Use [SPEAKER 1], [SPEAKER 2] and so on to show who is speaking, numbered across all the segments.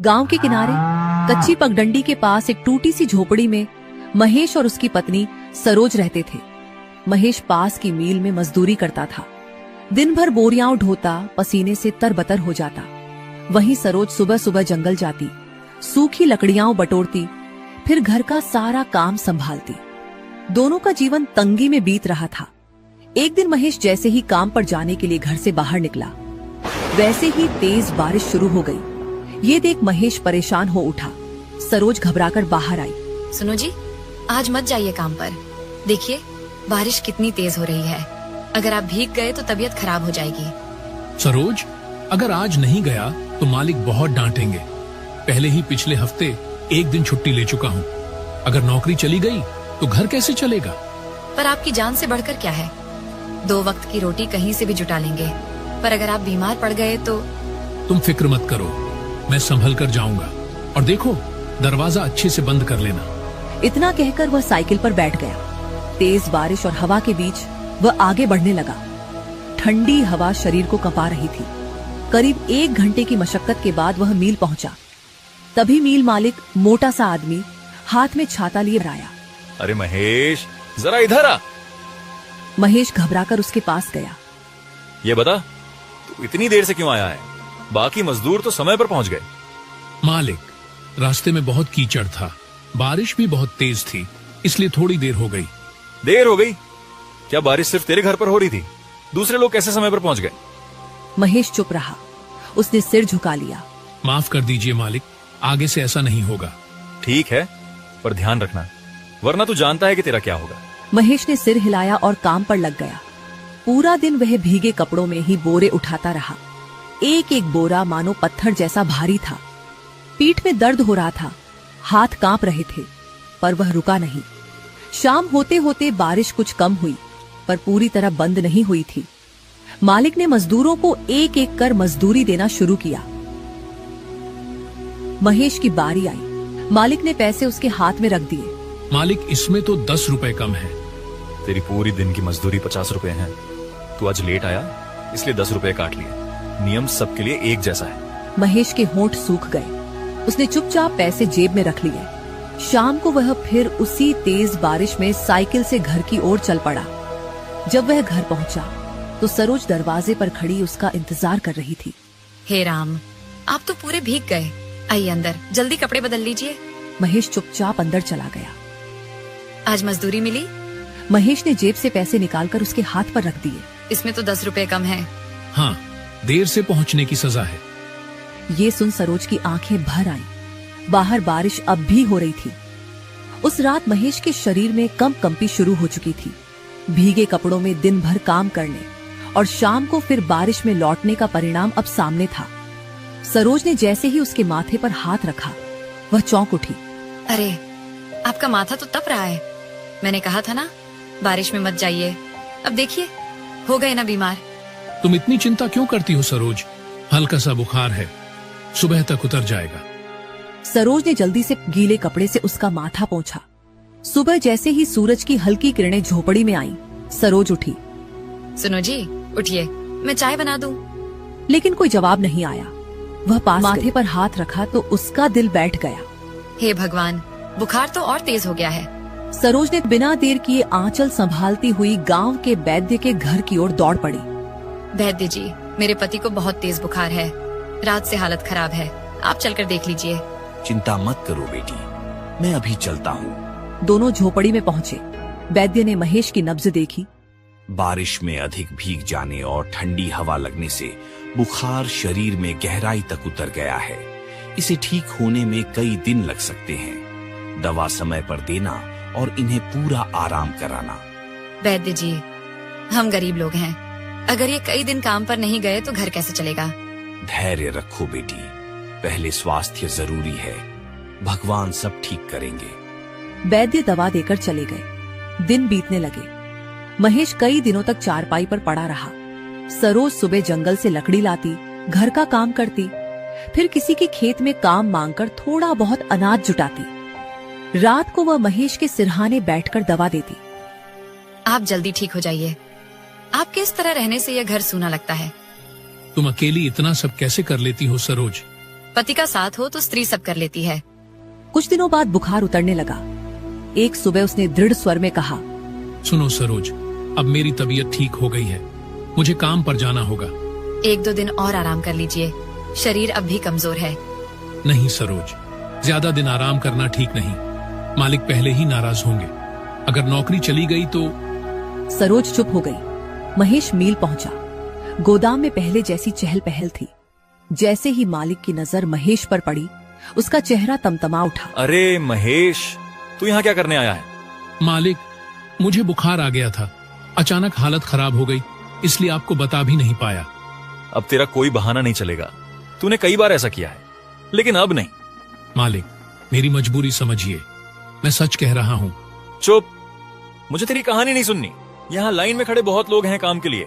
[SPEAKER 1] गांव के किनारे कच्ची पगडंडी के पास एक टूटी सी झोपड़ी में महेश और उसकी पत्नी सरोज रहते थे। महेश पास की मील में मजदूरी करता था। दिन भर बोरियां ढोता, पसीने से तरबतर हो जाता। वहीं सरोज सुबह सुबह जंगल जाती, सूखी लकड़ियां बटोरती, फिर घर का सारा काम संभालती। दोनों का जीवन तंगी में बीत रहा था। एक दिन महेश जैसे ही काम पर जाने के लिए घर से बाहर निकला, वैसे ही तेज बारिश शुरू हो गई। ये देख महेश परेशान हो उठा। सरोज घबराकर बाहर आई।
[SPEAKER 2] सुनो जी, आज मत जाइए काम पर। देखिए बारिश कितनी तेज हो रही है। अगर आप भीग गए तो तबीयत खराब हो जाएगी।
[SPEAKER 3] सरोज, अगर आज नहीं गया तो मालिक बहुत डांटेंगे। पहले ही पिछले हफ्ते एक दिन छुट्टी ले चुका हूँ। अगर नौकरी चली गई तो घर कैसे चलेगा?
[SPEAKER 2] पर आपकी जान से बढ़कर क्या है। 2 वक्त की रोटी कहीं से भी जुटा लेंगे, पर अगर आप बीमार पड़ गए तो।
[SPEAKER 3] तुम फिक्र मत करो, मैं संभल कर जाऊंगा। और देखो, दरवाजा अच्छे से बंद कर लेना।
[SPEAKER 1] इतना कहकर वह साइकिल पर बैठ गया। तेज बारिश और हवा के बीच वह आगे बढ़ने लगा। ठंडी हवा शरीर को कंपा रही थी। करीब 1 घंटे की मशक्कत के बाद वह मील पहुंचा। तभी मील मालिक, मोटा सा आदमी, हाथ में छाता लिए आया।
[SPEAKER 4] अरे महेश, जरा इधर आ।
[SPEAKER 1] महेश घबराकर उसके पास गया।
[SPEAKER 4] ये बता, तू इतनी देर से क्यों आया है? बाकी मजदूर तो समय पर पहुंच गए।
[SPEAKER 3] मालिक, रास्ते में बहुत कीचड़ था, बारिश भी बहुत तेज थी, इसलिए थोड़ी देर हो गई।
[SPEAKER 4] देर हो गई? क्या बारिश सिर्फ तेरे घर पर हो रही थी? दूसरे लोग कैसे समय पर पहुंच गए?
[SPEAKER 1] महेश चुप रहा। उसने सिर झुका लिया।
[SPEAKER 3] माफ कर दीजिए मालिक, आगे से ऐसा नहीं होगा।
[SPEAKER 4] ठीक है, पर ध्यान रखना, वरना तू जानता है कि तेरा क्या होगा।
[SPEAKER 1] महेश ने सिर हिलाया और काम पर लग गया। पूरा दिन वह भीगे कपड़ों में ही बोरे उठाता रहा। एक एक बोरा मानो पत्थर जैसा भारी था। पीठ में दर्द हो रहा था, हाथ कांप रहे थे, पर वह रुका नहीं। शाम होते होते बारिश कुछ कम हुई, पर पूरी तरह बंद नहीं हुई थी। मालिक ने मजदूरों को एक एक कर मजदूरी देना शुरू किया। महेश की बारी आई। मालिक ने पैसे उसके हाथ में रख दिए।
[SPEAKER 3] मालिक, इसमें तो 10 रुपए कम है।
[SPEAKER 4] तेरी पूरी दिन की मजदूरी 50 रुपए है। तू आज लेट आया, इसलिए 10 रुपए काट लिए। नियम सबके लिए एक जैसा है।
[SPEAKER 1] महेश के होंठ सूख गए। उसने चुपचाप पैसे जेब में रख लिए। शाम को वह फिर उसी तेज बारिश में साइकिल से घर की ओर चल पड़ा। जब वह घर पहुंचा तो सरोज दरवाजे पर खड़ी उसका इंतजार कर रही थी।
[SPEAKER 2] हे राम, आप तो पूरे भीग गए। आइए अंदर, जल्दी कपड़े बदल लीजिए।
[SPEAKER 1] महेश चुपचाप अंदर चला गया।
[SPEAKER 2] आज मजदूरी मिली?
[SPEAKER 1] महेश ने जेब से पैसे निकालकर उसके हाथ पर रख दिए।
[SPEAKER 2] इसमें तो 10 रुपए कम है।
[SPEAKER 3] हाँ, देर से पहुंचने की सजा है।
[SPEAKER 1] ये सुन सरोज की आंखें भर आईं। बाहर बारिश अब भी हो रही थी। उस रात महेश के शरीर में कंपी शुरू हो चुकी थी। भीगे कपड़ों में दिन भर काम करने और शाम को फिर बारिश में लौटने का परिणाम अब सामने था। सरोज ने जैसे ही उसके माथे पर हाथ रखा, वह चौंक उठी।
[SPEAKER 2] अरे, आपका माथा तो तप रहा है। मैंने कहा था ना, बारिश में मत जाइए। अब देखिए, हो गए ना बीमार।
[SPEAKER 3] तुम इतनी चिंता क्यों करती हो सरोज? हल्का सा बुखार है, सुबह तक उतर जाएगा।
[SPEAKER 1] सरोज ने जल्दी से गीले कपड़े से उसका माथा पोंछा। सुबह जैसे ही सूरज की हल्की किरणें झोपड़ी में आईं, सरोज उठी।
[SPEAKER 2] सुनो जी, उठिए, मैं चाय बना दूं।
[SPEAKER 1] लेकिन कोई जवाब नहीं आया। वह पास माथे पर हाथ रखा तो उसका दिल बैठ गया।
[SPEAKER 2] हे भगवान, बुखार तो और तेज हो गया है।
[SPEAKER 1] सरोज ने बिना देर किए आंचल संभालती हुई गांव के वैद्य के घर की ओर दौड़ पड़ी।
[SPEAKER 2] वैद्य जी, मेरे पति को बहुत तेज बुखार है। रात से हालत खराब है, आप चलकर देख लीजिए।
[SPEAKER 5] चिंता मत करो बेटी, मैं अभी चलता हूँ।
[SPEAKER 1] दोनों झोपड़ी में पहुँचे। वैद्य ने महेश की नब्ज देखी।
[SPEAKER 5] बारिश में अधिक भीग जाने और ठंडी हवा लगने से बुखार शरीर में गहराई तक उतर गया है। इसे ठीक होने में कई दिन लग सकते हैं। दवा समय पर देना और इन्हें पूरा आराम कराना।
[SPEAKER 2] वैद्य जी, हम गरीब लोग हैं। अगर ये कई दिन काम पर नहीं गए तो घर कैसे चलेगा?
[SPEAKER 5] धैर्य रखो बेटी, पहले स्वास्थ्य जरूरी है। भगवान सब ठीक करेंगे।
[SPEAKER 1] वैद्य दवा देकर चले गए। दिन बीतने लगे। महेश कई दिनों तक चारपाई पर पड़ा रहा। सरोज सुबह जंगल से लकड़ी लाती, घर का काम करती, फिर किसी के खेत में काम मांगकर थोड़ा बहुत अनाज जुटाती। रात को वह महेश के सिरहाने बैठकर दवा देती।
[SPEAKER 2] आप जल्दी ठीक हो जाइए। आपके इस तरह रहने से यह घर सूना लगता है।
[SPEAKER 3] तुम अकेली इतना सब कैसे कर लेती हो सरोज?
[SPEAKER 2] पति का साथ हो तो स्त्री सब कर लेती है।
[SPEAKER 1] कुछ दिनों बाद बुखार उतरने लगा। एक सुबह उसने दृढ़ स्वर में कहा,
[SPEAKER 3] सुनो सरोज, अब मेरी तबीयत ठीक हो गई है, मुझे काम पर जाना होगा।
[SPEAKER 2] 1-2 दिन और आराम कर लीजिए, शरीर अब भी कमजोर है।
[SPEAKER 3] नहीं सरोज, ज्यादा दिन आराम करना ठीक नहीं, मालिक पहले ही नाराज होंगे। अगर नौकरी चली गई तो।
[SPEAKER 1] सरोज चुप हो गई। महेश मिल पहुंचा। गोदाम में पहले जैसी चहल पहल थी। जैसे ही मालिक की नजर महेश पर पड़ी, उसका चेहरा तमतमा उठा।
[SPEAKER 4] अरे महेश, तू यहाँ क्या करने आया है?
[SPEAKER 3] मालिक, मुझे बुखार आ गया था, अचानक हालत खराब हो गई, इसलिए आपको बता भी नहीं पाया।
[SPEAKER 4] अब तेरा कोई बहाना नहीं चलेगा, तूने कई बार ऐसा किया है, लेकिन अब नहीं।
[SPEAKER 3] मालिक, मेरी मजबूरी समझिए, मैं सच कह रहा हूँ।
[SPEAKER 4] चुप, मुझे तेरी कहानी नहीं सुननी। यहाँ लाइन में खड़े बहुत लोग हैं काम के लिए।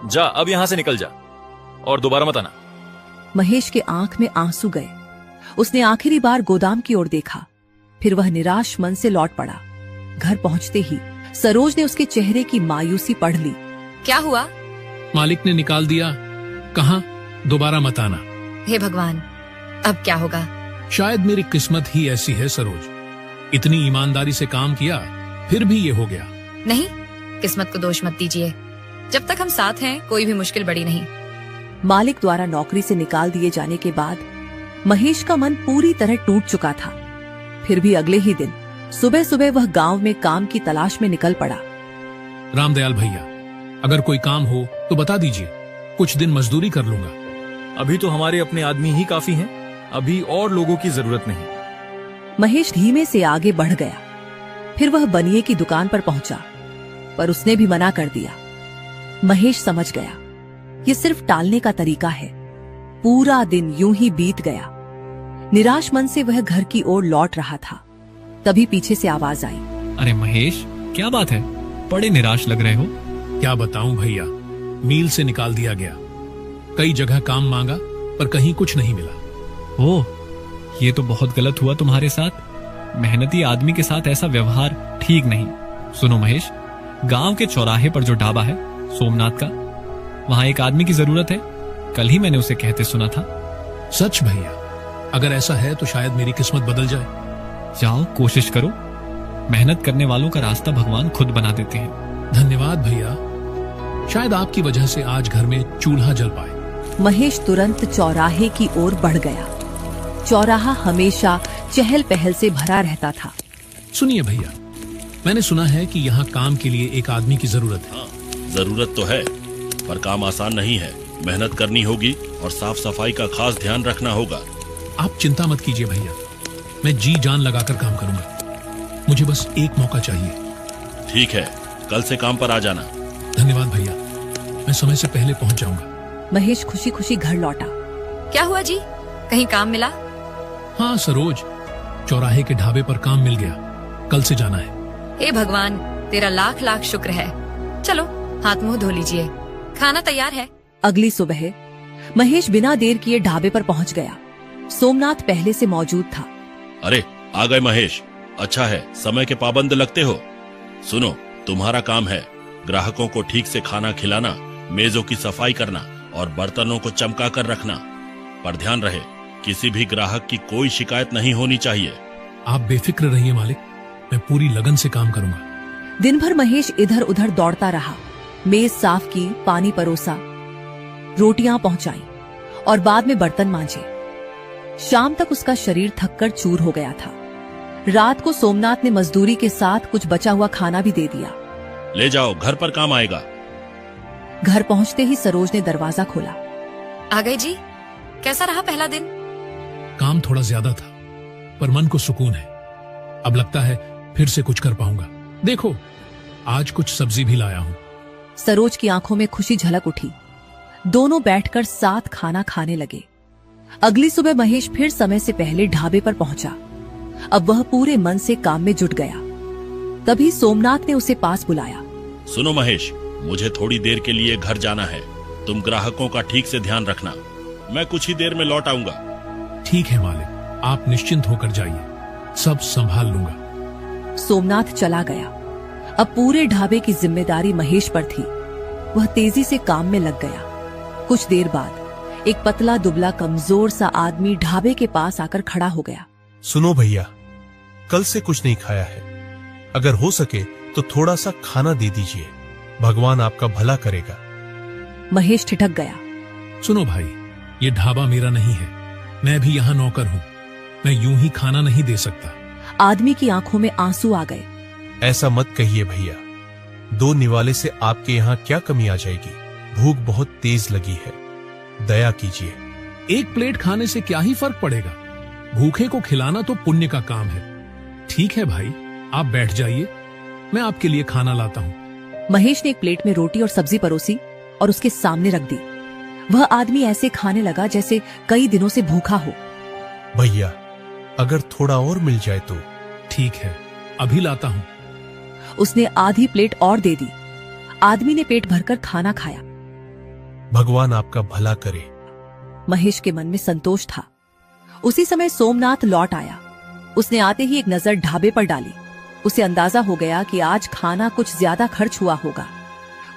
[SPEAKER 4] जा, अब यहाँ से निकल जा और दोबारा मत आना।
[SPEAKER 1] महेश के आंख में आंसू गए। उसने आखिरी बार गोदाम की ओर देखा, फिर वह निराश मन से लौट पड़ा। घर पहुंचते ही सरोज ने उसके चेहरे की मायूसी पढ़ ली।
[SPEAKER 2] क्या हुआ?
[SPEAKER 3] मालिक ने निकाल दिया, कहा दोबारा मत आना।
[SPEAKER 2] हे भगवान, अब क्या होगा?
[SPEAKER 3] शायद मेरी किस्मत ही ऐसी है सरोज, इतनी ईमानदारी से काम किया, फिर भी ये हो गया।
[SPEAKER 2] नहीं, किस्मत को दोष मत दीजिए। जब तक हम साथ हैं, कोई भी मुश्किल बड़ी नहीं।
[SPEAKER 1] मालिक द्वारा नौकरी से निकाल दिए जाने के बाद महेश का मन पूरी तरह टूट चुका था। फिर भी अगले ही दिन सुबह सुबह वह गांव में काम की तलाश में निकल पड़ा।
[SPEAKER 3] रामदयाल भैया, अगर कोई काम हो तो बता दीजिए, कुछ दिन मजदूरी कर लूंगा।
[SPEAKER 4] अभी तो हमारे अपने आदमी ही काफी हैं, अभी और लोगों की जरूरत नहीं।
[SPEAKER 1] महेश धीमे से आगे बढ़ गया। फिर वह बनिए की दुकान पर पहुंचा, पर उसने भी मना कर दिया। महेश समझ गया, ये सिर्फ टालने का तरीका है। पूरा दिन यूं ही बीत गया। निराश मन से वह घर की ओर लौट रहा था, तभी पीछे से आवाज आई।
[SPEAKER 6] अरे महेश, क्या बात है? बड़े निराश लग रहे हो।
[SPEAKER 3] क्या बताऊं भैया, मील से निकाल दिया गया। कई जगह काम मांगा, पर कहीं कुछ नहीं मिला।
[SPEAKER 6] ओह, ये तो बहुत गलत हुआ तुम्हारे साथ। मेहनती आदमी के साथ ऐसा व्यवहार ठीक नहीं। सुनो महेश, गांव के चौराहे पर जो ढाबा है सोमनाथ का, वहां एक आदमी की जरूरत है। कल ही मैंने उसे कहते सुना था।
[SPEAKER 3] सच भैया? अगर ऐसा है तो शायद मेरी किस्मत बदल जाए।
[SPEAKER 6] जाओ, कोशिश करो। मेहनत करने वालों का रास्ता भगवान खुद बना देते हैं।
[SPEAKER 3] धन्यवाद भैया, शायद आपकी वजह से आज घर में चूल्हा जल पाए।
[SPEAKER 1] महेश तुरंत चौराहे की ओर बढ़ गया। चौराहा हमेशा चहल पहल से भरा रहता था।
[SPEAKER 3] सुनिए भैया, मैंने सुना है कि यहाँ काम के लिए एक आदमी की जरूरत है।
[SPEAKER 7] जरूरत तो है, पर काम आसान नहीं है। मेहनत करनी होगी और साफ सफाई का खास ध्यान रखना होगा।
[SPEAKER 3] आप चिंता मत कीजिए भैया, मैं जी जान लगाकर काम करूंगा। मुझे बस एक मौका चाहिए।
[SPEAKER 7] ठीक है, कल से काम पर आ जाना।
[SPEAKER 3] धन्यवाद भैया, मैं समय से पहले पहुंच जाऊंगा।
[SPEAKER 1] महेश खुशी खुशी घर लौटा।
[SPEAKER 2] क्या हुआ जी, कहीं काम मिला?
[SPEAKER 3] हाँ सरोज, चौराहे के ढाबे पर काम मिल गया, कल से जाना है।
[SPEAKER 2] हे भगवान, तेरा लाख लाख शुक्र है। चलो हाथ मुंह धो लीजिए, खाना तैयार है।
[SPEAKER 1] अगली सुबह महेश बिना देर किए ढाबे पर पहुंच गया। सोमनाथ पहले से मौजूद था।
[SPEAKER 7] अरे आ गए महेश, अच्छा है, समय के पाबंद लगते हो। सुनो, तुम्हारा काम है ग्राहकों को ठीक से खाना खिलाना, मेजों की सफाई करना और बर्तनों को चमका कर रखना। पर ध्यान रहे, किसी भी ग्राहक की कोई शिकायत नहीं होनी चाहिए।
[SPEAKER 3] आप बेफिक्र रहिए मालिक, मैं पूरी लगन से काम करूंगा।
[SPEAKER 1] दिन भर महेश इधर उधर दौड़ता रहा। मेज साफ की, पानी परोसा, रोटियां पहुंचाई और बाद में बर्तन मांजे। शाम तक उसका शरीर थककर चूर हो गया था। रात को सोमनाथ ने मजदूरी के साथ कुछ बचा हुआ खाना भी दे दिया।
[SPEAKER 7] ले जाओ, घर पर काम आएगा।
[SPEAKER 1] घर पहुंचते ही सरोज ने दरवाजा खोला।
[SPEAKER 2] आ गए जी, कैसा रहा पहला दिन?
[SPEAKER 3] काम थोड़ा ज्यादा था, पर मन को सुकून है। अब लगता है फिर से कुछ कर पाऊंगा। देखो, आज कुछ सब्जी भी लाया हूँ।
[SPEAKER 1] सरोज की आंखों में खुशी झलक उठी। दोनों बैठकर साथ खाना खाने लगे। अगली सुबह महेश फिर समय से पहले ढाबे पर पहुंचा। अब वह पूरे मन से काम में जुट गया। तभी सोमनाथ ने उसे पास बुलाया।
[SPEAKER 7] सुनो महेश, मुझे थोड़ी देर के लिए घर जाना है। तुम ग्राहकों का ठीक से ध्यान रखना। मैं कुछ ही देर में लौट आऊंगा।
[SPEAKER 3] ठीक है मालिक, आप निश्चिंत होकर जाइए, सब संभाल लूंगा।
[SPEAKER 1] सोमनाथ चला गया। अब पूरे ढाबे की जिम्मेदारी महेश पर थी। वह तेजी से काम में लग गया। कुछ देर बाद एक पतला दुबला कमजोर सा आदमी ढाबे के पास आकर खड़ा हो गया।
[SPEAKER 8] सुनो भैया, कल से कुछ नहीं खाया है, अगर हो सके तो थोड़ा सा खाना दे दीजिए, भगवान आपका भला करेगा।
[SPEAKER 1] महेश ठिठक गया।
[SPEAKER 3] सुनो भाई, ये ढाबा मेरा नहीं है, मैं भी यहाँ नौकर हूँ, मैं यूं ही खाना नहीं दे सकता।
[SPEAKER 1] आदमी की आंखों में आंसू आ गए।
[SPEAKER 8] ऐसा मत कहिए भैया, 2 निवाले से आपके यहाँ क्या कमी आ जाएगी, भूख बहुत तेज लगी है, दया कीजिए।
[SPEAKER 3] 1 प्लेट खाने से क्या ही फर्क पड़ेगा, भूखे को खिलाना तो पुण्य का काम है। ठीक है भाई, आप बैठ जाइए, मैं आपके लिए खाना लाता हूँ।
[SPEAKER 1] महेश ने एक प्लेट में रोटी और सब्जी परोसी और उसके सामने रख दी। वह आदमी ऐसे खाने लगा जैसे कई दिनों से भूखा हो।
[SPEAKER 8] भैया, अगर थोड़ा और मिल जाए तो।
[SPEAKER 3] ठीक है, अभी लाता हूँ।
[SPEAKER 1] उसने आधी प्लेट और दे दी। आदमी ने पेट भरकर खाना खाया।
[SPEAKER 8] भगवान आपका भला करे।
[SPEAKER 1] महेश के मन में संतोष था। उसी समय सोमनाथ लौट आया। उसने आते ही एक नजर ढाबे पर डाली। उसे अंदाजा हो गया कि आज खाना कुछ ज्यादा खर्च हुआ होगा।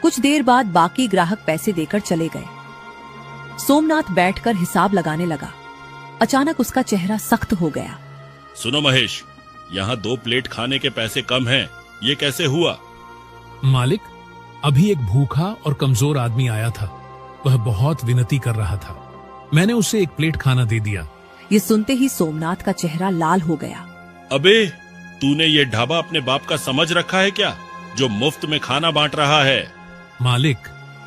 [SPEAKER 1] कुछ देर बाद बाकी ग्राहक पैसे देकर चले गए। सोमनाथ बैठकर हिसाब लगाने लगा। अचानक उसका चेहरा सख्त हो गया।
[SPEAKER 7] सुनो महेश, यहाँ 2 प्लेट खाने के पैसे कम हैं, ये कैसे हुआ?
[SPEAKER 3] मालिक, अभी एक भूखा और कमजोर आदमी आया था, वह बहुत विनती कर रहा था, मैंने उसे 1 प्लेट खाना दे दिया।
[SPEAKER 1] ये सुनते ही सोमनाथ का चेहरा लाल हो गया।
[SPEAKER 7] अबे, तूने ये ढाबा अपने बाप का समझ रखा है क्या, जो मुफ्त में खाना बांट रहा है?
[SPEAKER 3] मालिक,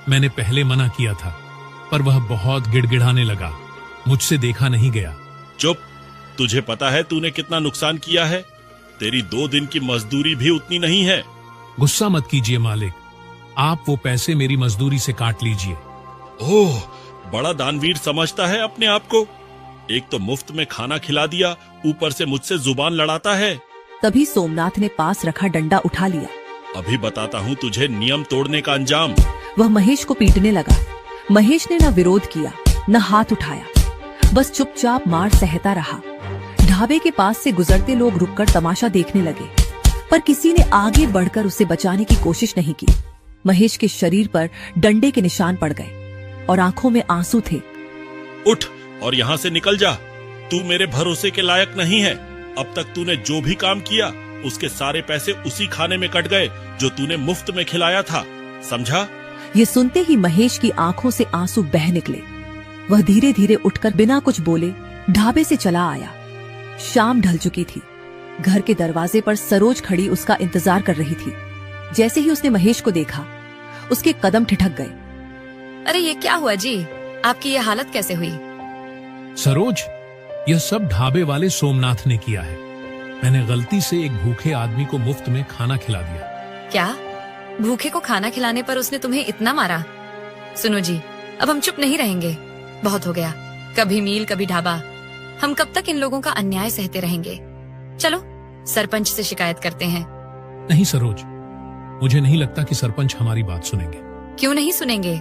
[SPEAKER 3] मैंने पहले मना किया था, पर वह बहुत गिड़गिड़ाने लगा, मुझसे देखा नहीं गया।
[SPEAKER 7] चुप, तुझे पता है तूने कितना नुकसान किया है? तेरी 2 दिन की मजदूरी भी उतनी नहीं है।
[SPEAKER 3] गुस्सा मत कीजिए मालिक, आप वो पैसे मेरी मजदूरी से काट लीजिए।
[SPEAKER 7] ओह, बड़ा दानवीर समझता है अपने आप को। एक तो मुफ्त में खाना खिला दिया, ऊपर से मुझसे जुबान लड़ाता है।
[SPEAKER 1] तभी सोमनाथ ने पास रखा डंडा उठा लिया।
[SPEAKER 7] अभी बताता हूँ तुझे नियम तोड़ने का अंजाम।
[SPEAKER 1] वह महेश को पीटने लगा। महेश ने न विरोध किया, न हाथ उठाया, बस चुपचाप मार सहता रहा। ढाबे के पास से गुजरते लोग रुककर तमाशा देखने लगे, पर किसी ने आगे बढ़कर उसे बचाने की कोशिश नहीं की। महेश के शरीर पर डंडे के निशान पड़ गए और आंखों में आंसू थे।
[SPEAKER 7] उठ और यहाँ से निकल जा, तू मेरे भरोसे के लायक नहीं है। अब तक तूने जो भी काम किया, उसके सारे पैसे उसी खाने में कट गए जो तूने मुफ्त में खिलाया था, समझा?
[SPEAKER 1] ये सुनते ही महेश की आंखों से आंसू बह निकले। वह धीरे धीरे उठकर बिना कुछ बोले ढाबे से चला आया। शाम ढल चुकी थी। घर के दरवाजे पर सरोज खड़ी उसका इंतजार कर रही थी। जैसे ही उसने महेश को देखा, उसके कदम ठिठक गए।
[SPEAKER 2] अरे ये क्या हुआ जी, आपकी ये हालत कैसे हुई?
[SPEAKER 3] सरोज, यह सब ढाबे वाले सोमनाथ ने किया है। मैंने गलती से एक भूखे आदमी को मुफ्त में खाना खिला दिया।
[SPEAKER 2] क्या? भूखे को खाना खिलाने पर उसने तुम्हें इतना मारा? सुनो जी, अब हम चुप नहीं रहेंगे, बहुत हो गया। कभी मील कभी ढाबा, हम कब तक इन लोगों का अन्याय सहते रहेंगे? चलो सरपंच से शिकायत करते हैं।
[SPEAKER 3] नहीं सरोज, मुझे नहीं लगता कि सरपंच हमारी बात सुनेंगे।
[SPEAKER 2] क्यों नहीं सुनेंगे?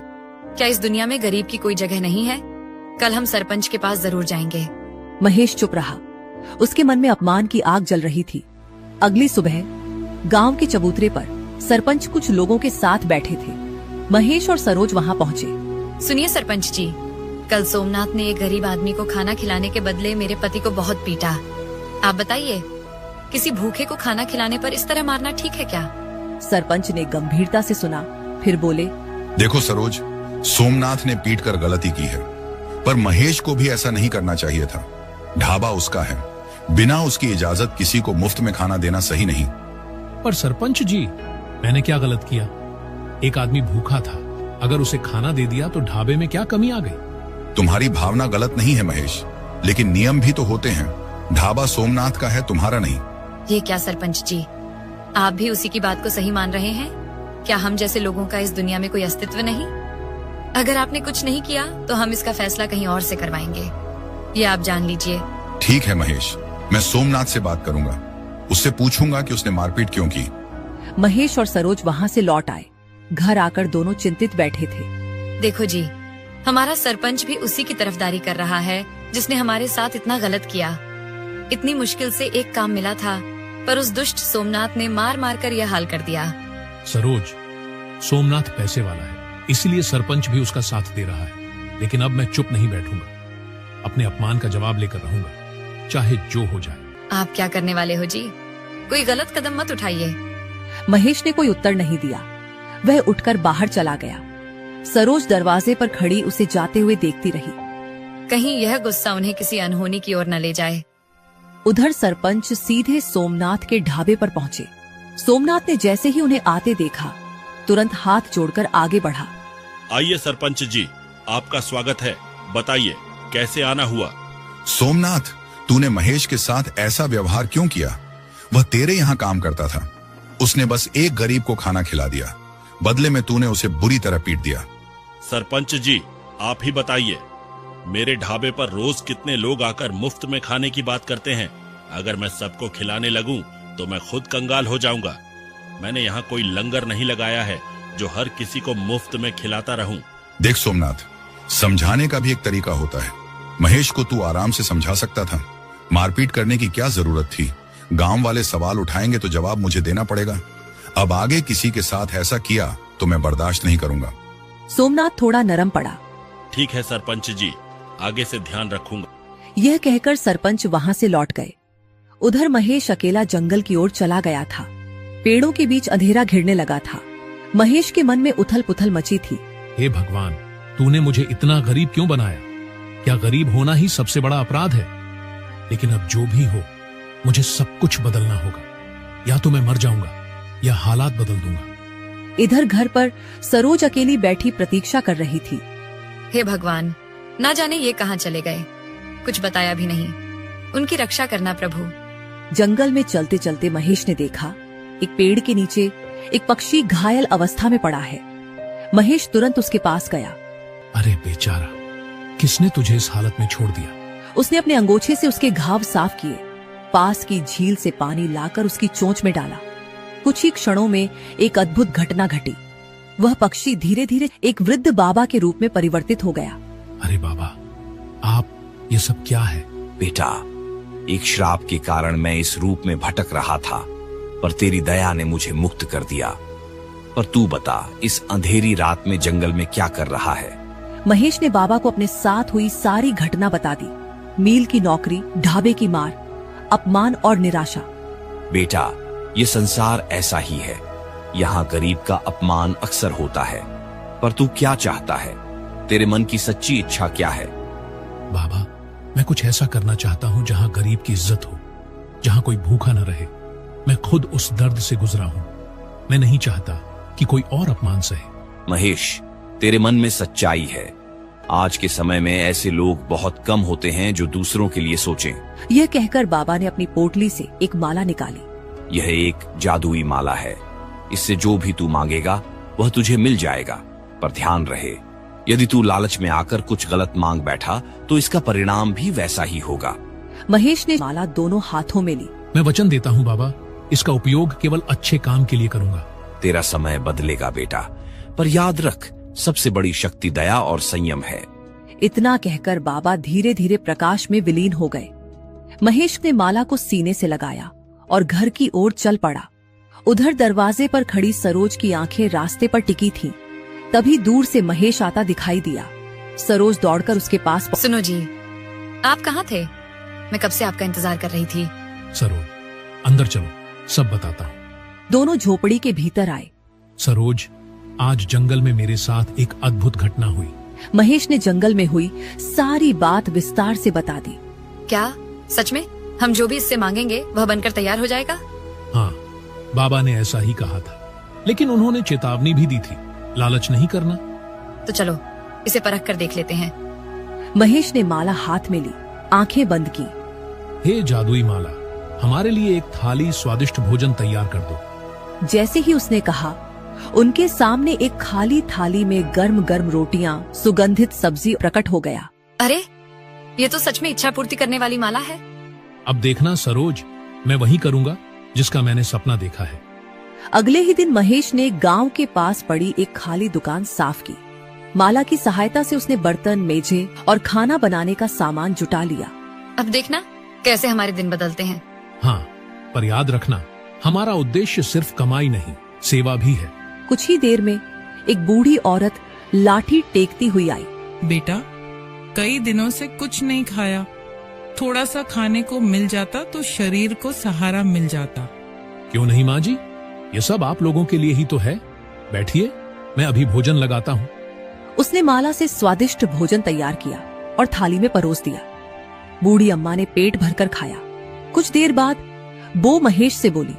[SPEAKER 2] क्या इस दुनिया में गरीब की कोई जगह नहीं है? कल हम सरपंच के पास जरूर जाएंगे।
[SPEAKER 1] महेश चुप रहा। उसके मन में अपमान की आग जल रही थी। अगली सुबह गांव के चबूतरे पर सरपंच कुछ लोगों के साथ बैठे थे। महेश और सरोज वहां पहुंचे।
[SPEAKER 2] सुनिए सरपंच जी, कल सोमनाथ ने एक गरीब आदमी को खाना खिलाने के बदले मेरे पति को बहुत पीटा। आप बताइए, किसी भूखे को खाना खिलाने पर इस तरह मारना ठीक है क्या?
[SPEAKER 1] सरपंच ने गंभीरता से सुना, फिर बोले,
[SPEAKER 9] देखो सरोज, सोमनाथ ने पीट कर गलती की है, पर महेश को भी ऐसा नहीं करना चाहिए था। ढाबा उसका है, बिना उसकी इजाजत किसी को मुफ्त में खाना देना सही नहीं।
[SPEAKER 3] पर सरपंच जी, मैंने क्या गलत किया? एक आदमी भूखा था, अगर उसे खाना दे दिया तो ढाबे में क्या कमी आ गई?
[SPEAKER 9] तुम्हारी भावना गलत नहीं है महेश, लेकिन नियम भी तो होते हैं। ढाबा सोमनाथ का है, तुम्हारा नहीं।
[SPEAKER 2] ये क्या सरपंच जी, आप भी उसी की बात को सही मान रहे हैं? क्या हम जैसे लोगों का इस दुनिया में कोई अस्तित्व नहीं? अगर आपने कुछ नहीं किया तो हम इसका फैसला कहीं और से करवाएंगे, ये आप जान लीजिए।
[SPEAKER 9] ठीक है महेश, मैं सोमनाथ से बात करूंगा, उससे पूछूंगा कि उसने मारपीट क्यों की।
[SPEAKER 1] महेश और सरोज वहां से लौट आए। घर आकर दोनों चिंतित बैठे थे।
[SPEAKER 2] देखो जी, हमारा सरपंच भी उसी की तरफदारी कर रहा है जिसने हमारे साथ इतना गलत किया। इतनी मुश्किल से एक काम मिला था, पर उस दुष्ट सोमनाथ ने मार मार कर यह हाल कर दिया।
[SPEAKER 3] सरोज, सोमनाथ पैसे वाला है, इसलिए सरपंच भी उसका साथ दे रहा है। लेकिन अब मैं चुप नहीं बैठूंगा, अपने अपमान का जवाब लेकर रहूंगा, चाहे जो हो जाए।
[SPEAKER 2] आप क्या करने वाले हो जी? कोई गलत कदम मत उठाइए।
[SPEAKER 1] महेश ने कोई उत्तर नहीं दिया। वह उठकर बाहर चला गया। सरोज दरवाजे पर खड़ी उसे जाते हुए देखती रही।
[SPEAKER 2] कहीं यह गुस्सा उन्हें किसी अनहोनी की ओर न ले जाए।
[SPEAKER 1] उधर सरपंच सीधे सोमनाथ के ढाबे पर पहुंचे। सोमनाथ ने जैसे ही उन्हें आते देखा, तुरंत हाथ जोड़कर आगे बढ़ा।
[SPEAKER 7] आइए सरपंच जी, आपका स्वागत है। बताइए कैसे आना हुआ?
[SPEAKER 9] सोमनाथ, तूने महेश के साथ ऐसा व्यवहार क्यों किया? वह तेरे यहाँ काम करता था। उसने बस एक गरीब को खाना खिला दिया, बदले में तूने उसे बुरी तरह पीट दिया।
[SPEAKER 7] सरपंच जी, आप ही बताइए, मेरे ढाबे पर रोज कितने लोग आकर मुफ्त में खाने की बात करते हैं। अगर मैं सबको खिलाने लगूं तो मैं खुद कंगाल हो जाऊंगा। मैंने यहाँ कोई लंगर नहीं लगाया है जो हर किसी को मुफ्त में खिलाता रहूं।
[SPEAKER 9] देख सोमनाथ, समझाने का भी एक तरीका होता है। महेश को तू आराम से समझा सकता था। मारपीट करने की क्या जरूरत थी? गांव वाले सवाल उठाएंगे तो जवाब मुझे देना पड़ेगा। अब आगे किसी के साथ ऐसा किया तो मैं बर्दाश्त नहीं करूंगा।
[SPEAKER 1] सोमनाथ थोड़ा नरम पड़ा।
[SPEAKER 7] ठीक है सरपंच जी, आगे से ध्यान रखूंगा।
[SPEAKER 1] यह कहकर सरपंच वहां से लौट गए। उधर महेश अकेला जंगल की ओर चला गया था। पेड़ों के बीच अंधेरा घिरने लगा था। महेश के मन में उथल पुथल मची थी।
[SPEAKER 3] हे भगवान, तूने मुझे इतना गरीब क्यों बनाया? क्या गरीब होना ही सबसे बड़ा अपराध है? लेकिन अब जो भी हो, मुझे सब कुछ बदलना होगा। या तो मैं मर जाऊंगा या हालात बदल दूंगा।
[SPEAKER 1] इधर घर पर सरोज अकेली बैठी प्रतीक्षा कर रही थी।
[SPEAKER 2] हे भगवान, ना जाने ये कहाँ चले गए, कुछ बताया भी नहीं। उनकी रक्षा करना प्रभु।
[SPEAKER 1] जंगल में चलते चलते महेश ने देखा, एक पेड़ के नीचे एक पक्षी घायल अवस्था में पड़ा है। महेश तुरंत उसके पास गया।
[SPEAKER 3] अरे बेचारा, किसने तुझे इस हालत में छोड़ दिया?
[SPEAKER 1] उसने अपने अंगोछे से उसके घाव साफ किए, पास की झील से पानी लाकर उसकी चोंच में डाला। कुछ ही क्षणों में एक अद्भुत घटना घटी। वह पक्षी धीरे धीरे एक वृद्ध बाबा के रूप में परिवर्तित हो गया।
[SPEAKER 3] अरे बाबा, आप ये सब क्या है?
[SPEAKER 5] बेटा, एक श्राप के कारण मैं इस रूप में भटक रहा था, पर तेरी दया ने मुझे मुक्त कर दिया। पर तू बता, इस अंधेरी रात में जंगल में क्या कर रहा है?
[SPEAKER 1] महेश ने बाबा को अपने साथ हुई सारी घटना बता दी। मील की नौकरी, ढाबे की मार, अपमान और निराशा।
[SPEAKER 5] बेटा, ये संसार ऐसा ही है। यहाँ गरीब का अपमान अक्सर होता है। पर तू क्या चाहता है? तेरे मन की सच्ची इच्छा क्या है?
[SPEAKER 3] बाबा, मैं कुछ ऐसा करना चाहता हूँ जहाँ गरीब की इज्जत हो, जहाँ कोई भूखा न रहे। मैं खुद उस दर्द से गुजरा हूँ। मैं नहीं चाहता कि कोई और अपमान सहे।
[SPEAKER 5] महेश, तेरे मन में सच्चाई है। आज के समय में ऐसे लोग बहुत कम होते हैं जो दूसरों के लिए सोचें।
[SPEAKER 1] यह कहकर बाबा ने अपनी पोटली से एक माला निकाली।
[SPEAKER 5] यह एक जादुई माला है। इससे जो भी तू मांगेगा वह तुझे मिल जाएगा। पर ध्यान रहे, यदि तू लालच में आकर कुछ गलत मांग बैठा तो इसका परिणाम भी वैसा ही होगा।
[SPEAKER 1] महेश ने माला दोनों हाथों में ली।
[SPEAKER 3] मैं वचन देता हूँ बाबा, इसका उपयोग केवल अच्छे काम के लिए करूंगा।
[SPEAKER 5] तेरा समय बदलेगा बेटा, पर याद रख, सबसे बड़ी शक्ति दया और संयम है।
[SPEAKER 1] इतना कहकर बाबा धीरे धीरे प्रकाश में विलीन हो गए। महेश ने माला को सीने से लगाया और घर की ओर चल पड़ा। उधर दरवाजे पर खड़ी सरोज की आंखें रास्ते पर टिकी थीं। तभी दूर से महेश आता दिखाई दिया। सरोज दौड़कर उसके पास
[SPEAKER 2] सुनो जी, आप कहाँ थे? मैं कब से आपका इंतजार कर रही थी।
[SPEAKER 3] सरोज, अंदर चलो, सब बताता हूँ।
[SPEAKER 1] दोनों झोपड़ी के भीतर आए।
[SPEAKER 3] सरोज, आज जंगल में मेरे साथ एक अद्भुत घटना हुई।
[SPEAKER 1] महेश ने जंगल में हुई सारी बात विस्तार से बता दी।
[SPEAKER 2] क्या सच में? हम जो भी इससे मांगेंगे वह बनकर तैयार हो जाएगा?
[SPEAKER 3] हाँ, बाबा ने ऐसा ही कहा था, लेकिन उन्होंने चेतावनी भी दी थी, लालच नहीं करना।
[SPEAKER 2] तो चलो इसे परख कर देख लेते हैं।
[SPEAKER 1] महेश ने माला हाथ में ली, आंखें बंद की।
[SPEAKER 3] हे जादुई माला, हमारे लिए एक थाली स्वादिष्ट भोजन तैयार कर दो।
[SPEAKER 1] जैसे ही उसने कहा, उनके सामने एक खाली थाली में गर्म गर्म रोटियां, सुगंधित सब्जी प्रकट हो गया।
[SPEAKER 2] अरे, ये तो सच में इच्छा पूर्ति करने वाली माला है।
[SPEAKER 3] अब देखना सरोज, मैं वही करूंगा जिसका मैंने सपना देखा है।
[SPEAKER 1] अगले ही दिन महेश ने गांव के पास पड़ी एक खाली दुकान साफ की। माला की सहायता से उसने बर्तन, मेजे और खाना बनाने का सामान जुटा लिया।
[SPEAKER 2] अब देखना कैसे हमारे दिन बदलते हैं।
[SPEAKER 3] हाँ, पर याद रखना, हमारा उद्देश्य सिर्फ कमाई नहीं, सेवा भी है।
[SPEAKER 1] कुछ ही देर में एक बूढ़ी औरत लाठी टेकती हुई आई।
[SPEAKER 10] बेटा, कई दिनों से कुछ नहीं खाया, थोड़ा सा खाने को मिल जाता तो शरीर को सहारा मिल जाता।
[SPEAKER 3] क्यों नहीं माँ जी, ये सब आप लोगों के लिए ही तो है। बैठिए, मैं अभी भोजन लगाता हूँ।
[SPEAKER 1] उसने माला से स्वादिष्ट भोजन तैयार किया और थाली में परोस दिया। बूढ़ी अम्मा ने पेट भरकर खाया। कुछ देर बाद बो महेश से बोली,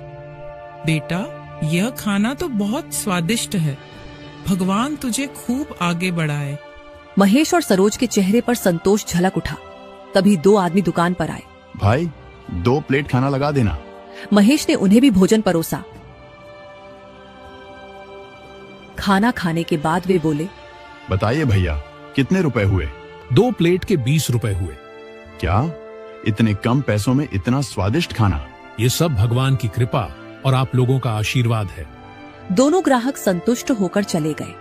[SPEAKER 10] बेटा, यह खाना तो बहुत स्वादिष्ट है, भगवान तुझे खूब आगे बढ़ाए।
[SPEAKER 1] महेश और सरोज के चेहरे पर संतोष झलक उठा। तभी 2 आदमी दुकान पर आए।
[SPEAKER 11] भाई, 2 प्लेट खाना लगा देना।
[SPEAKER 1] महेश ने उन्हें भी भोजन परोसा। खाना खाने के बाद वे बोले,
[SPEAKER 11] बताइए भैया, कितने रुपए हुए?
[SPEAKER 3] 2 प्लेट के 20 रुपए हुए।
[SPEAKER 11] क्या इतने कम पैसों में इतना स्वादिष्ट खाना?
[SPEAKER 3] ये सब भगवान की कृपा और आप लोगों का आशीर्वाद है।
[SPEAKER 1] दोनों ग्राहक संतुष्ट होकर चले गए।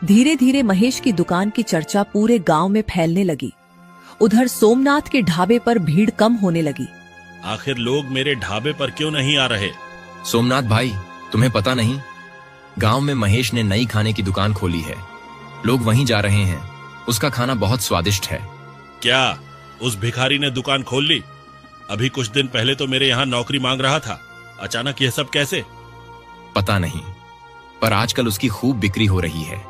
[SPEAKER 1] धीरे धीरे महेश की दुकान की चर्चा पूरे गांव में फैलने लगी। उधर सोमनाथ के ढाबे पर भीड़ कम होने लगी।
[SPEAKER 7] आखिर लोग मेरे ढाबे पर क्यों नहीं आ रहे?
[SPEAKER 12] सोमनाथ भाई, तुम्हें पता नहीं, गांव में महेश ने नई खाने की दुकान खोली है। लोग वहीं जा रहे हैं। उसका खाना बहुत स्वादिष्ट है।
[SPEAKER 7] क्या उस भिखारी ने दुकान खोल ली? अभी कुछ दिन पहले तो मेरे यहाँ नौकरी मांग रहा था। अचानक यह सब कैसे?
[SPEAKER 12] पता नहीं, पर आजकल उसकी खूब बिक्री हो रही है।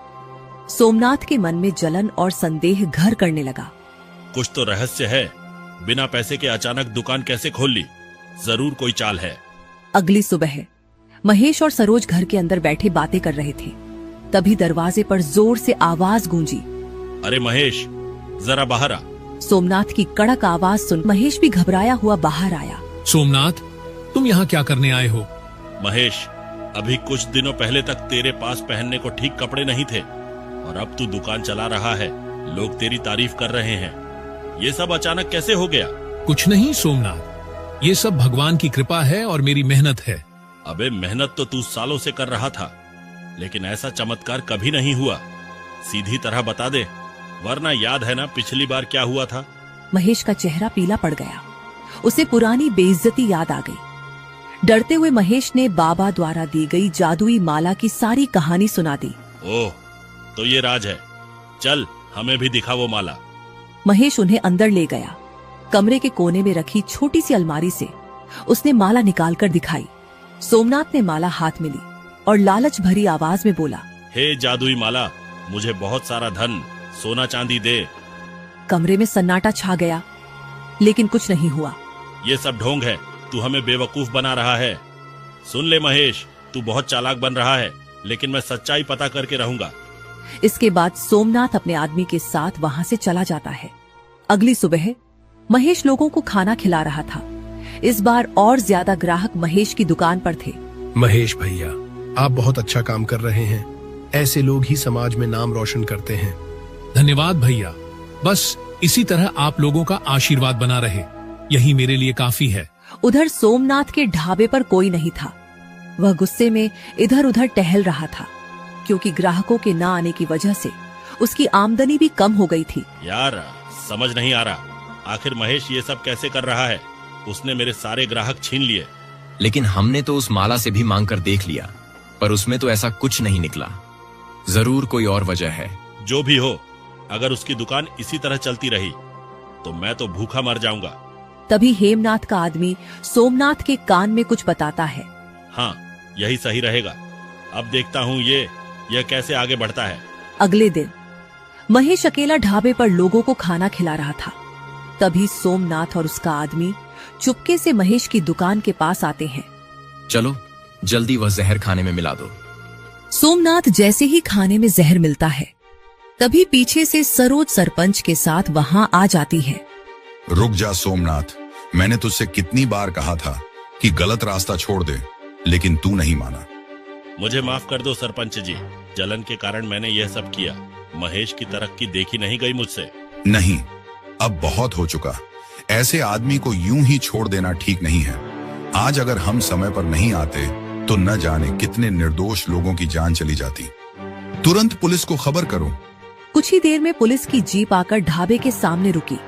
[SPEAKER 1] सोमनाथ के मन में जलन और संदेह घर करने लगा।
[SPEAKER 7] कुछ तो रहस्य है। बिना पैसे के अचानक दुकान कैसे खोल ली? जरूर कोई चाल है।
[SPEAKER 1] अगली सुबह महेश और सरोज घर के अंदर बैठे बातें कर रहे थे। तभी दरवाजे पर जोर से आवाज गूंजी।
[SPEAKER 7] अरे महेश, जरा बाहर आ।
[SPEAKER 1] सोमनाथ की कड़क आवाज सुन महेश भी घबराया हुआ बाहर आया।
[SPEAKER 3] सोमनाथ, तुम यहाँ क्या करने आए हो?
[SPEAKER 7] महेश, अभी कुछ दिनों पहले तक तेरे पास पहनने को ठीक कपड़े नहीं थे और अब तू दुकान चला रहा है। लोग तेरी तारीफ कर रहे हैं। ये सब अचानक कैसे हो गया?
[SPEAKER 3] कुछ नहीं सोमनाथ, ये सब भगवान की कृपा है और मेरी मेहनत है।
[SPEAKER 7] अबे, मेहनत तो तू सालों से कर रहा था, लेकिन ऐसा चमत्कार कभी नहीं हुआ। सीधी तरह बता दे, वरना याद है ना पिछली बार क्या हुआ था?
[SPEAKER 1] महेश का चेहरा पीला पड़ गया। उसे पुरानी बेइज्जती याद आ गई। डरते हुए महेश ने बाबा द्वारा दी गई जादुई माला की सारी कहानी सुना दी।
[SPEAKER 7] ओह, तो ये राज है। चल, हमें भी दिखा वो माला।
[SPEAKER 1] महेश उन्हें अंदर ले गया। कमरे के कोने में रखी छोटी सी अलमारी से उसने माला निकालकर दिखाई। सोमनाथ ने माला हाथ में ली और लालच भरी आवाज में बोला,
[SPEAKER 7] हे जादुई माला, मुझे बहुत सारा धन, सोना चांदी दे।
[SPEAKER 1] कमरे में सन्नाटा छा गया, लेकिन कुछ नहीं हुआ।
[SPEAKER 7] ये सब ढोंग है, तू हमें बेवकूफ बना रहा है। सुन ले महेश, तू बहुत चालाक बन रहा है, लेकिन मैं सच्चाई पता करके रहूंगा।
[SPEAKER 1] इसके बाद सोमनाथ अपने आदमी के साथ वहां से चला जाता है। अगली सुबह महेश लोगों को खाना खिला रहा था। इस बार और ज्यादा ग्राहक महेश की दुकान पर थे।
[SPEAKER 8] महेश भैया, आप बहुत अच्छा काम कर रहे हैं। ऐसे लोग ही समाज में नाम रोशन करते हैं।
[SPEAKER 3] धन्यवाद भैया। बस इसी तरह आप लोगों का आशीर्वाद बना रहे, यही मेरे लिए काफी है।
[SPEAKER 1] उधर सोमनाथ के ढाबे पर कोई नहीं था। वह गुस्से में इधर उधर टहल रहा था, क्योंकि ग्राहकों के न आने की वजह से उसकी आमदनी भी कम हो गई थी।
[SPEAKER 7] यार, समझ नहीं आ रहा, आखिर महेश ये सब कैसे कर रहा है? उसने मेरे सारे ग्राहक छीन लिए।
[SPEAKER 12] लेकिन हमने तो उस माला से भी मांग कर देख लिया, पर उसमें तो ऐसा कुछ नहीं निकला। जरूर कोई और वजह है।
[SPEAKER 7] जो भी हो, अगर उसकी दुकान इसी तरह चलती रही तो मैं तो भूखा मर जाऊंगा।
[SPEAKER 1] तभी हेमनाथ का आदमी सोमनाथ के कान में कुछ बताता है।
[SPEAKER 7] हाँ, यही सही रहेगा। अब देखता हूँ यह कैसे आगे बढ़ता है।
[SPEAKER 1] अगले दिन महेश अकेला ढाबे पर लोगों को खाना खिला रहा था। तभी सोमनाथ और उसका आदमी चुपके से महेश की दुकान के पास आते हैं।
[SPEAKER 12] चलो, जल्दी वह जहर खाने में मिला दो।
[SPEAKER 1] सोमनाथ जैसे ही खाने में जहर मिलता है, तभी पीछे से सरोज सरपंच के साथ वहां आ जाती है।
[SPEAKER 9] रुक जा सोमनाथ, मैंने तुझसे कितनी बार कहा था कि गलत रास्ता छोड़ दे, लेकिन तू नहीं माना।
[SPEAKER 7] मुझे माफ कर दो सरपंच जी, जलन के कारण मैंने यह सब किया। महेश की तरक्की देखी नहीं गई मुझसे।
[SPEAKER 9] नहीं, अब बहुत हो चुका। ऐसे आदमी को यूं ही छोड़ देना ठीक नहीं है। आज अगर हम समय पर नहीं आते तो न जाने कितने निर्दोष लोगों की जान चली जाती। तुरंत पुलिस को खबर करो।
[SPEAKER 1] कुछ ही देर में पुलिस की जीप आकर ढाबे के सामने रुकी।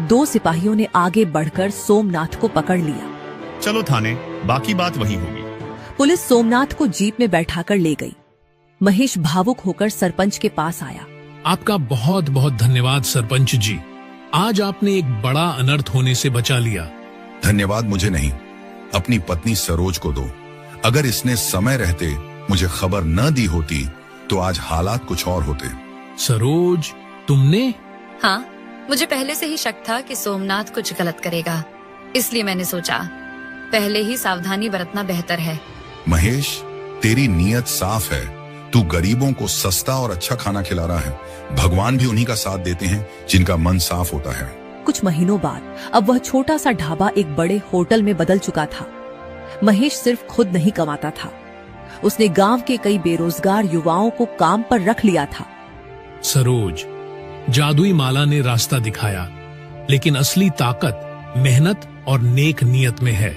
[SPEAKER 1] 2 सिपाहियों ने आगे बढ़कर सोमनाथ को पकड़ लिया।
[SPEAKER 11] चलो थाने, बाकी बात वही होगी।
[SPEAKER 1] पुलिस सोमनाथ को जीप में बैठाकर ले गई। महेश भावुक होकर सरपंच के पास आया
[SPEAKER 3] आपका बहुत बहुत धन्यवाद सरपंच जी। आज आपने एक बड़ा अनर्थ होने से बचा लिया।
[SPEAKER 9] धन्यवाद मुझे नहीं, अपनी पत्नी सरोज को दो। अगर इसने समय रहते मुझे खबर न दी होती तो आज हालात कुछ और होते।
[SPEAKER 3] सरोज, तुमने?
[SPEAKER 2] हाँ, मुझे पहले से ही शक था कि सोमनाथ कुछ गलत करेगा, इसलिए मैंने सोचा पहले ही सावधानी बरतना बेहतर है।
[SPEAKER 9] महेश, तेरी नीयत साफ है। तू गरीबों को सस्ता और अच्छा खाना खिला रहा है। भगवान भी उन्हीं का साथ देते हैं जिनका मन साफ होता है।
[SPEAKER 1] कुछ महीनों बाद अब वह छोटा सा ढाबा एक बड़े होटल में बदल चुका था। महेश सिर्फ खुद नहीं कमाता था, उसने गांव के कई बेरोजगार युवाओं को काम पर रख लिया था।
[SPEAKER 3] सरोज, जादुई माला ने रास्ता दिखाया, लेकिन असली ताकत मेहनत और नेक नियत में है।